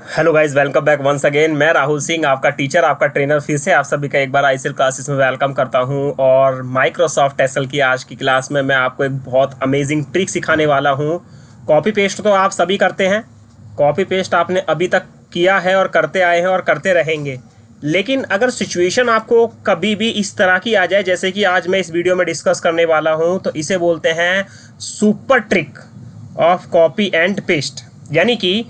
Hello guys, welcome back once again. मैं राहुल सिंह, आपका teacher, आपका ट्रेनर, फिर से आप सभी का एक बार आईसीएल क्लासेस में वेलकम करता हूं। और माइक्रोसॉफ्ट एक्सेल की आज की क्लास में मैं आपको एक बहुत अमेजिंग ट्रिक सिखाने वाला हूं। कॉपी पेस्ट तो आप सभी करते हैं, कॉपी पेस्ट आपने अभी तक किया है और करते आए हैं और करते रहेंगे। लेकिन अगर सिचुएशन आपको कभी भी इस तरह की आ जाए जैसे कि आज मैं इस वीडियो में डिस्कस करने वाला हूँ, तो इसे बोलते हैं super trick of copy and paste. यानी कि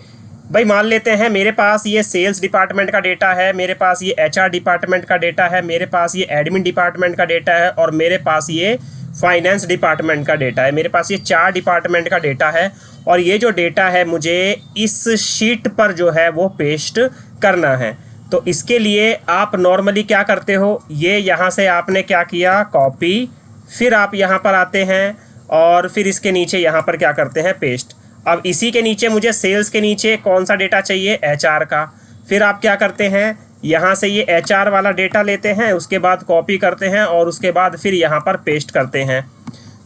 भाई मान लेते हैं मेरे पास ये सेल्स डिपार्टमेंट का डेटा है, मेरे पास ये एचआर डिपार्टमेंट का डेटा है, मेरे पास ये एडमिन डिपार्टमेंट का डेटा है और मेरे पास ये फाइनेंस डिपार्टमेंट का डेटा है। मेरे पास ये 4 डिपार्टमेंट का डेटा है और ये जो डेटा है मुझे इस शीट पर जो है वो पेस्ट करना है। तो इसके लिए आप नॉर्मली क्या करते हो, ये यहाँ से आपने क्या किया, कॉपी, फिर आप यहाँ पर आते हैं और फिर इसके नीचे यहाँ पर क्या करते हैं, पेस्ट। अब इसी के नीचे मुझे सेल्स के नीचे कौन सा डेटा चाहिए, एचआर का। फिर आप क्या करते हैं, यहाँ से ये एचआर वाला डेटा लेते हैं, उसके बाद कॉपी करते हैं और उसके बाद फिर यहाँ पर पेस्ट करते हैं।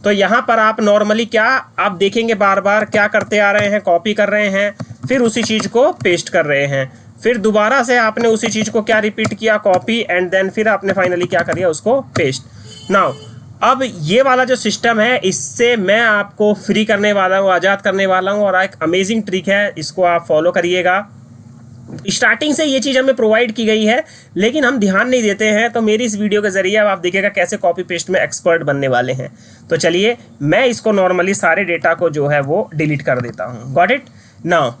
तो यहाँ पर आप नॉर्मली क्या आप देखेंगे, बार बार क्या करते आ रहे हैं, कॉपी कर रहे हैं, फिर उसी चीज़ को पेस्ट कर रहे हैं, फिर दोबारा से आपने उसी चीज़ को क्या रिपीट किया, कॉपी, एंड देन फिर आपने फाइनली क्या कर दिया, उसको पेस्ट। नाउ अब ये वाला जो सिस्टम है, इससे मैं आपको फ्री करने वाला हूँ, आज़ाद करने वाला हूँ और एक अमेजिंग ट्रिक है, इसको आप फॉलो करिएगा। स्टार्टिंग से ये चीज़ हमें प्रोवाइड की गई है लेकिन हम ध्यान नहीं देते हैं, तो मेरी इस वीडियो के ज़रिए अब आप देखिएगा कैसे कॉपी पेस्ट में एक्सपर्ट बनने वाले हैं। तो चलिए मैं इसको नॉर्मली सारे डेटा को जो है वो डिलीट कर देता हूँ। Got it. नाउ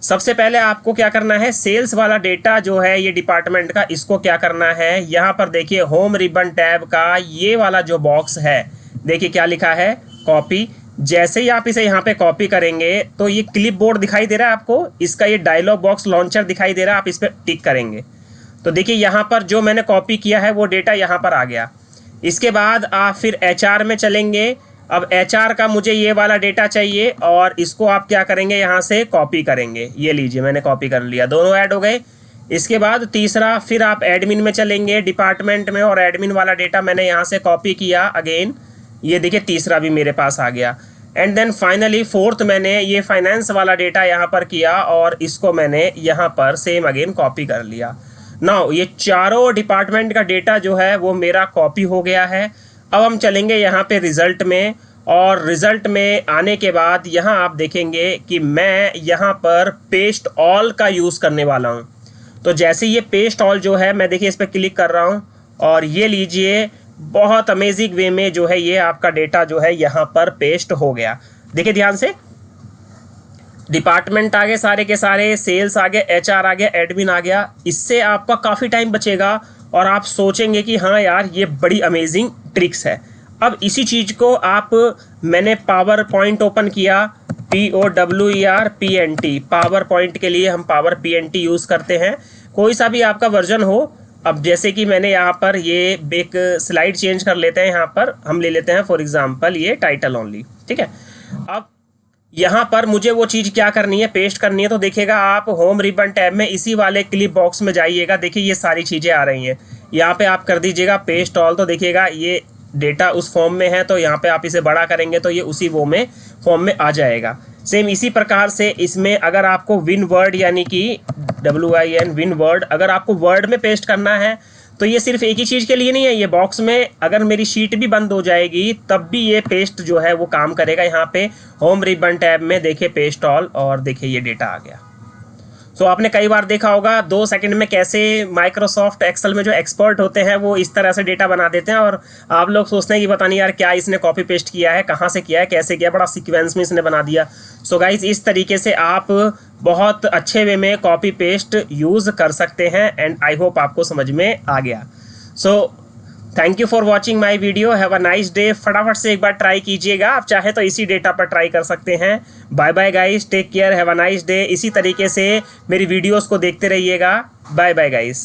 सबसे पहले आपको क्या करना है, सेल्स वाला डेटा जो है ये डिपार्टमेंट का, इसको क्या करना है, यहाँ पर देखिए होम रिबन टैब का ये वाला जो बॉक्स है, देखिए क्या लिखा है, कॉपी। जैसे ही आप इसे यहाँ पे कॉपी करेंगे तो ये क्लिप बोर्ड दिखाई दे रहा है आपको, इसका ये डायलॉग बॉक्स लॉन्चर दिखाई दे रहा है, आप इस पर टिक करेंगे तो देखिए यहाँ पर जो मैंने कॉपी किया है वो डेटा यहाँ पर आ गया। इसके बाद आप फिर एचआर में चलेंगे। अब एचआर का मुझे ये वाला डेटा चाहिए और इसको आप क्या करेंगे, यहाँ से कॉपी करेंगे। ये लीजिए मैंने कॉपी कर लिया, दोनों ऐड हो गए। इसके बाद तीसरा फिर आप एडमिन में चलेंगे, डिपार्टमेंट में, और एडमिन वाला डेटा मैंने यहाँ से कॉपी किया अगेन, ये देखिए तीसरा भी मेरे पास आ गया। एंड देन फाइनली फोर्थ मैंने ये फाइनेंस वाला डेटा यहाँ पर किया और इसको मैंने यहाँ पर सेम अगेन कॉपी कर लिया। नाउ ये चारों डिपार्टमेंट का डेटा जो है वो मेरा कॉपी हो गया है। अब हम चलेंगे यहाँ पे रिज़ल्ट में, और रिज़ल्ट में आने के बाद यहाँ आप देखेंगे कि मैं यहाँ पर पेस्ट ऑल का यूज़ करने वाला हूँ। तो जैसे ये पेस्ट ऑल जो है, मैं देखिए इस पर क्लिक कर रहा हूँ और ये लीजिए बहुत अमेजिंग वे में जो है ये आपका डेटा जो है यहाँ पर पेस्ट हो गया। देखिए ध्यान से, डिपार्टमेंट आ गए सारे के सारे, सेल्स आ गए, एचआर आ गया, एडमिन आ गया। इससे आपका काफ़ी टाइम बचेगा और आप सोचेंगे कि हाँ यार ये बड़ी अमेजिंग ट्रिक्स है। अब इसी चीज़ को आप, मैंने पावर पॉइंट ओपन किया, POWERPNT, पावर पॉइंट के लिए हम पावर PNT यूज़ करते हैं, कोई सा भी आपका वर्जन हो। अब जैसे कि मैंने यहाँ पर ये एक स्लाइड चेंज कर लेते हैं, यहाँ पर हम ले लेते हैं फॉर एग्जांपल ये टाइटल ओनली, ठीक है। अब यहाँ पर मुझे वो चीज़ क्या करनी है, पेस्ट करनी है। तो देखिएगा आप होम रिबन टैब में इसी वाले क्लिप बॉक्स में जाइएगा, देखिए ये सारी चीज़ें आ रही हैं, यहाँ पे आप कर दीजिएगा पेस्ट ऑल। तो देखिएगा ये डेटा उस फॉर्म में है, तो यहाँ पे आप इसे बड़ा करेंगे तो ये उसी वो में फॉर्म में आ जाएगा। सेम इसी प्रकार से इसमें अगर आपको विन वर्ड यानी कि WIN विन वर्ड, अगर आपको वर्ड में पेस्ट करना है तो ये सिर्फ एक ही चीज़ के लिए नहीं है, ये बॉक्स में अगर मेरी शीट भी बंद हो जाएगी तब भी ये पेस्ट जो है वो काम करेगा। यहाँ पे होम रिबन टैब में देखिए पेस्ट ऑल, और देखिए ये डेटा आ गया। सो आपने कई बार देखा होगा 2 सेकंड में कैसे माइक्रोसॉफ्ट एक्सेल में जो एक्सपर्ट होते हैं वो इस तरह से डेटा बना देते हैं, और आप लोग सोचते हैं कि पता नहीं यार क्या इसने कॉपी पेस्ट किया है, कहाँ से किया है, कैसे किया, बड़ा सीक्वेंस में इसने बना दिया। सो गाइज इस तरीके से आप बहुत अच्छे वे में कॉपी पेस्ट यूज़ कर सकते हैं, एंड आई होप आपको समझ में आ गया। So thank you for watching my video, have a nice day. फटाफट से एक बार ट्राई कीजिएगा, आप चाहे तो इसी डेटा पर ट्राई कर सकते हैं। Bye bye guys, take care, have a nice day. इसी तरीके से मेरी वीडियोस को देखते रहिएगा। Bye bye guys.